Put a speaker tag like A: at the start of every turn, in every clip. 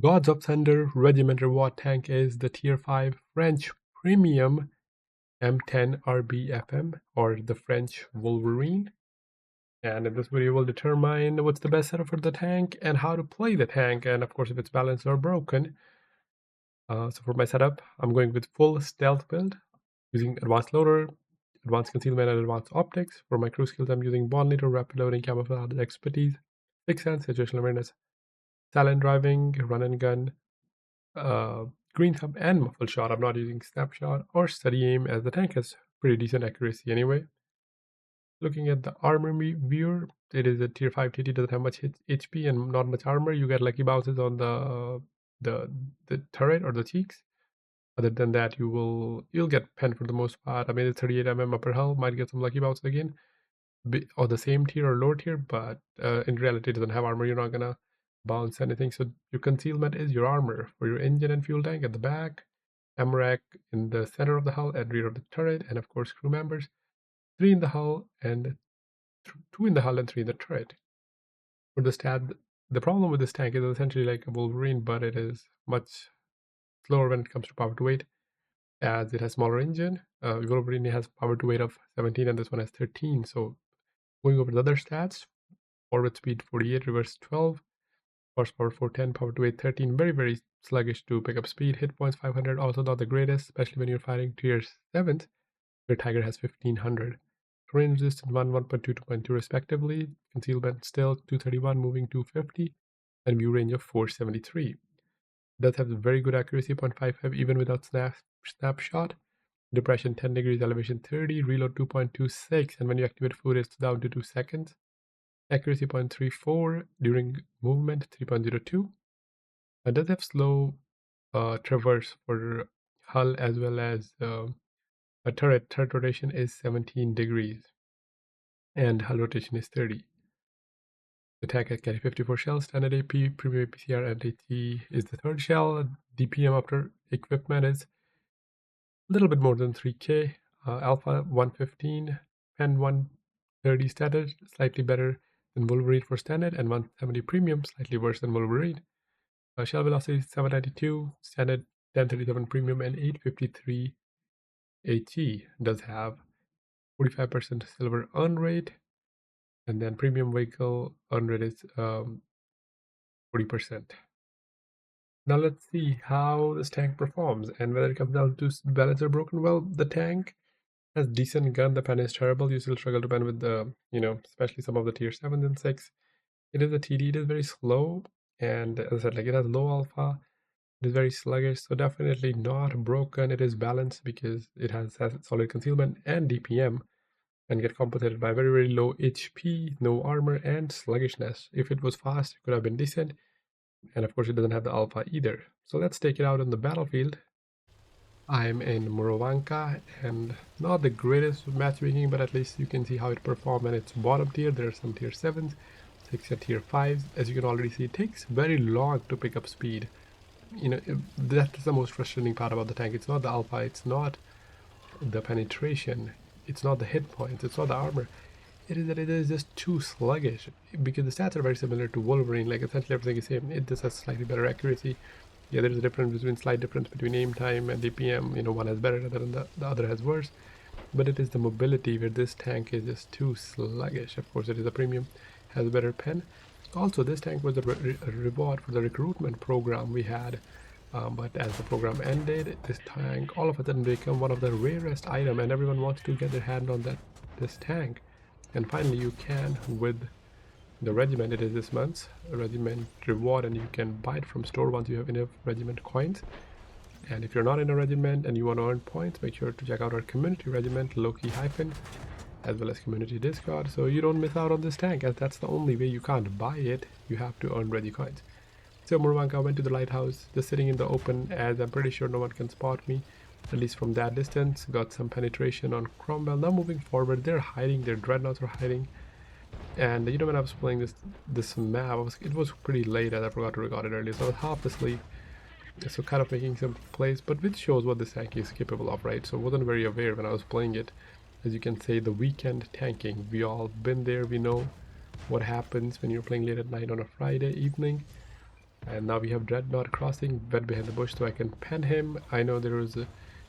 A: Gods of Thunder Regiment reward tank is the Tier 5 French Premium M10 RBFM, or the French Wolverine. And in this video, we'll determine what's the best setup for the tank and how to play the tank, and of course, if it's balanced or broken. So for my setup, I'm going with full stealth build using advanced loader, advanced concealment, and advanced optics. For my crew skills, I'm using bond leader, rapid loading, camouflage expertise, sixth sense, situational awareness, silent driving, run and gun, uh, green thumb, and muffled shot. I'm not using snapshot or steady aim as the tank has pretty decent accuracy anyway. Looking at the armor viewer, it is a tier 5 TT, doesn't have much HP and not much armor. You get lucky bounces on the turret or the cheeks. Other than that, you'll get pen for the most part. I mean, it's 38 upper hull, might get some lucky bounces again, or the same tier or lower tier, but in reality, it doesn't have armor. You're not gonna bounce anything. So your concealment is your armor for your engine and fuel tank at the back, ammo rack in the center of the hull and rear of the turret, and of course crew members. 3 in the hull and 2 in the hull and 3 in the turret. For the stat, the problem with this tank is essentially like a Wolverine, but it is much slower when it comes to power to weight, as it has smaller engine. Wolverine has power to weight of 17 and this one has 13. So going over the other stats, forward speed 48, reverse 12, horsepower 410, power to weight 13. Very, very sluggish to pick up speed. Hit points 500, also not the greatest, especially when you're fighting tier 7s. Your Tiger has 1500. Terrain resistance 1, 1.2, 2.2 respectively. Concealment still 231, moving 250, and view range of 473. It does have very good accuracy, 0.55 even without snapshot. Depression 10 degrees, elevation 30, reload 2.26, and when you activate food, it's down to 2 seconds. Accuracy 0.34, during movement 3.02. It does have slow traverse for hull as well as a turret. Turret rotation is 17 degrees and hull rotation is 30. The tank can carry 54 shells, standard AP, premium APCR, and AT is the third shell. DPM after equipment is a little bit more than 3K. Alpha 115, Pen 130 standard, slightly better than Wolverine for standard, and 170 premium, slightly worse than Wolverine. Shell velocity 792, standard 1037 premium, and 853 AT. Does have 45% silver earn rate, and then premium vehicle earn rate is 40%. Now let's see how this tank performs and whether it comes down to balance or broken. Well, the tank has decent gun. The pen is terrible. You still struggle to pen with the, especially some of the tier 7s and 6. It is a TD. It is very slow. And as I said, like, it has low alpha. It is very sluggish. So definitely not broken. It is balanced because it has solid concealment and DPM, and get compensated by very, very low HP, no armor, and sluggishness. If it was fast, it could have been decent. And of course, it doesn't have the alpha either. So let's take it out on the battlefield. I'm in Murovanka, and not the greatest matchmaking, but at least you can see how it performs. And it's bottom tier. There are some tier 7s, 6 and tier 5s. As you can already see, it takes very long to pick up speed. That's the most frustrating part about the tank. It's not the alpha, it's not the penetration, it's not the hit points, it's not the armor. It is that it is just too sluggish, because the stats are very similar to Wolverine. Like, essentially everything is same. It just has slightly better accuracy. Yeah, there's a slight difference between aim time and DPM. One has better and the other has worse. But it is the mobility where this tank is just too sluggish. Of course, it is a premium, has a better pen. Also, this tank was a reward for the recruitment program we had. But as the program ended, this tank all of a sudden became one of the rarest item, and everyone wants to get their hand on this tank. And finally, you can with the Regiment. It is this month's Regiment reward, and you can buy it from store once you have enough Regiment coins. And if you're not in a Regiment and you want to earn points, make sure to check out our community Regiment, Loki hyphen, as well as community Discord, so you don't miss out on this tank, as that's the only way. You can't buy it, you have to earn Regi coins. So Murovanka went to the lighthouse, just sitting in the open, as I'm pretty sure no one can spot me, at least from that distance. Got some penetration on Cromwell. Now moving forward, they're hiding, their dreadnoughts are hiding. And when I was playing this map, it was pretty late, as I forgot to record it earlier, so I was half asleep. So kind of making some plays, but which shows what this tank is capable of, right? So I wasn't very aware when I was playing it. As you can say, the weekend tanking, we all been there, we know what happens when you're playing late at night on a Friday evening. And now we have Dreadnought crossing wet behind the bush, so I can pen him. I know there is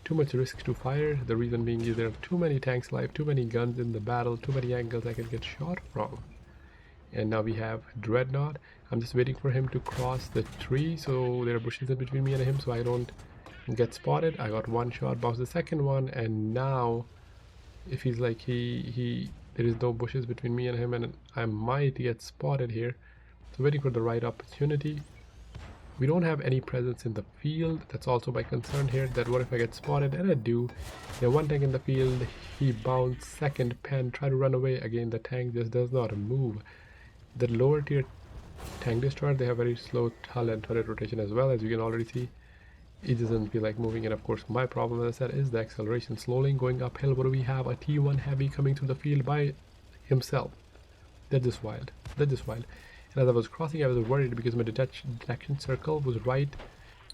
A: too much risk to fire. The reason being is there are too many tanks alive, too many guns in the battle, too many angles I can get shot from. And now we have Dreadnought. I'm just waiting for him to cross the tree, so there are bushes in between me and him, so I don't get spotted. I got one shot, bounce the second one, and now if he's like there is no bushes between me and him, and I might get spotted here. So waiting for the right opportunity. We don't have any presence in the field. That's also my concern here, that what if I get spotted, and I do. One tank in the field, he bounced, second pen, try to run away. Again, the tank just does not move. The lower tier tank destroyer, they have very slow hull and turret rotation as well, as you can already see. It doesn't feel like moving, and of course my problem, as I said, is the acceleration. Slowly going uphill. What do we have? A T1 heavy coming through the field by himself. That's just wild. That's just wild. And as I was crossing, I was worried because my detection circle was right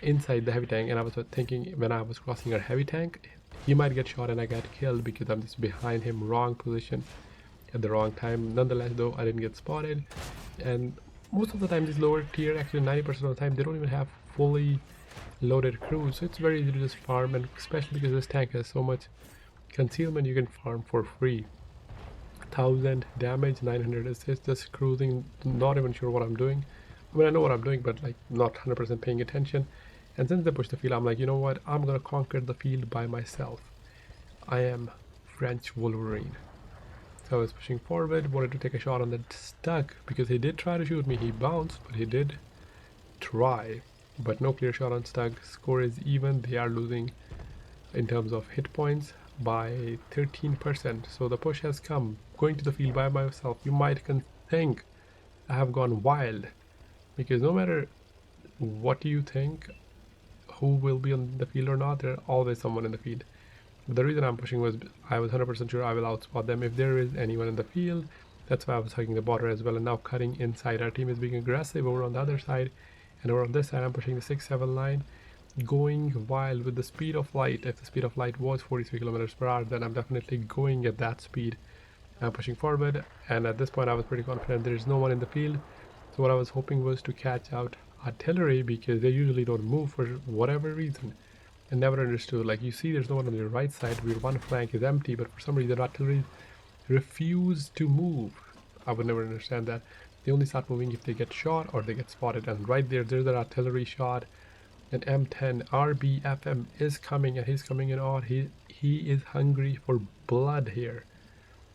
A: inside the heavy tank, and I was thinking when I was crossing a heavy tank, he might get shot and I got killed because I'm just behind him, wrong position at the wrong time. Nonetheless, though, I didn't get spotted, and most of the time these lower tier, actually 90% of the time, they don't even have fully loaded crews, so it's very easy to just farm, and especially because this tank has so much concealment, you can farm for free. 1000 damage, 900 assist, just cruising, not even sure what I'm doing. I mean, I know what I'm doing, but like not 100% paying attention. And since they push the field, I'm like, you know what, I'm gonna conquer the field by myself. I am French Wolverine. So I was pushing forward, wanted to take a shot on that Stug because he did try to shoot me. He bounced, but he did try. But no clear shot on Stug. Score is even. They are losing in terms of hit points by 13%. So the push has come. Going to the field by myself, you might think I have gone wild, because no matter what you think, who will be on the field or not, there's always someone in the field. But the reason I'm pushing was I was 100% sure I will outspot them if there is anyone in the field. That's why I was hugging the border as well, and now cutting inside. Our team is being aggressive over on the other side, and over on this side I'm pushing the 6-7 line, going wild with the speed of light. If the speed of light was 43 kilometers per hour, then I'm definitely going at that speed. I'm pushing forward, and at this point I was pretty confident there is no one in the field. So what I was hoping was to catch out artillery, because they usually don't move for whatever reason. I never understood, like you see there's no one on your right side where one flank is empty, but for some reason artillery refuse to move. I would never understand that. They only start moving if they get shot or they get spotted, and right there's an artillery shot. And M10 RBFM is coming, and he's coming in on. He is hungry for blood here.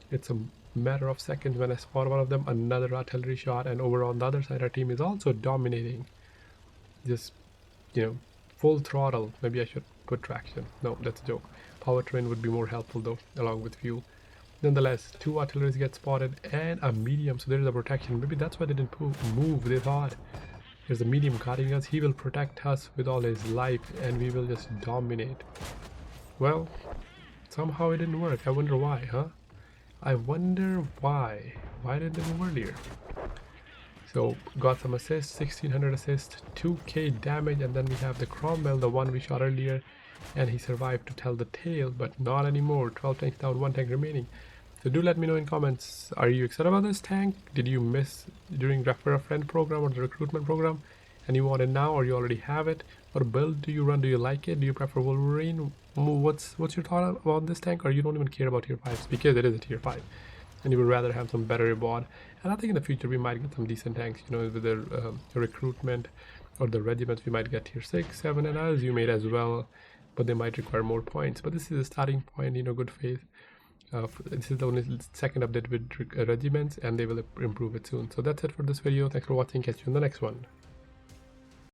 A: It's a matter of seconds when I spot one of them, another artillery shot, and over on the other side our team is also dominating. Just, full throttle. Maybe I should put traction. No, that's a joke. Powertrain would be more helpful though, along with fuel. Nonetheless, 2 artilleries get spotted and a medium, so there is a protection. Maybe that's why they didn't move. They thought there's a medium guarding us. He will protect us with all his life and we will just dominate. Well, somehow it didn't work. I wonder why, huh? I wonder why. Why didn't it move earlier? So got some assists, 1600 assists, 2k damage, and then we have the Cromwell, the one we shot earlier, and he survived to tell the tale, but not anymore. 12 tanks down, 1 tank remaining. So do let me know in comments, are you excited about this tank? Did you miss during Refer a Friend program or the recruitment program and you want it now, or you already have it? What build do you run? Do you like it? Do you prefer Wolverine? What's your thought about this tank? Or you don't even care about tier 5s because it is a tier 5 and you would rather have some better reward? And I think in the future we might get some decent tanks, with the recruitment or the regiments. We might get tier 6, 7, and as you made as well, but they might require more points. But this is a starting point, good faith. This is the only second update with regiments, and they will improve it soon. So that's it for this video. Thanks for watching. Catch you in the next one.